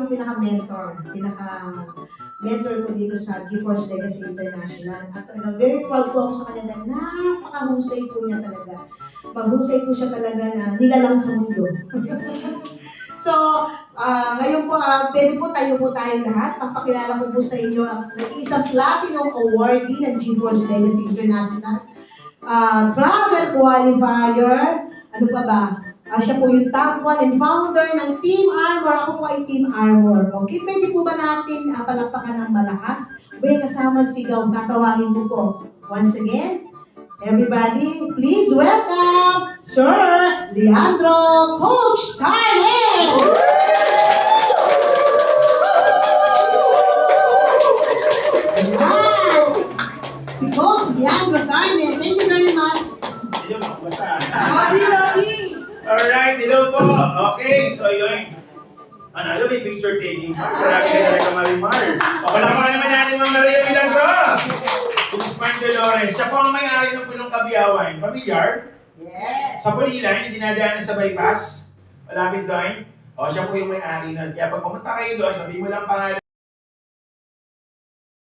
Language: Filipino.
yung pinaka-mentor ko dito sa GeForce Legacy International. At talagang very proud po ako sa kanya dahil napakahusay po niya talaga. Maghusay po siya talaga na nilalang sa mundo. So, ngayon po, pwede po tayong lahat. Papakilala ko po sa inyo ang nag-iisang Platinum Awardee ng GeForce Legacy International. Travel Qualifier, ano pa ba? Siya po yung top 1 and founder ng Team Armor. Ako po ay Team Armor. Okay, pwede po ba natin palakpakan ng malakas? May kasama sigaw, tatawagin ko po. Once again, everybody, please welcome Sir Leandro Coach Sarnes! Si Coach Leandro Sarnes. Thank you very much. Hello, basta. Lobby! Alright, hello po. Okay, so yun. Ano, may picture taking pa. Sarap ka talaga, Marimar. O, palakpakan naman natin Ma'am Maria Milagros. Guzman Dolores. Siya po ang may-ari ng Punong Kabiyawan. Familiar? Yes. Sa Pulilan, yung dinadaanan sa bypass. Malapit doon. O, siya po yung may-ari nun. Kaya pag pumunta kayo doon, sabihin mo lang pangalan.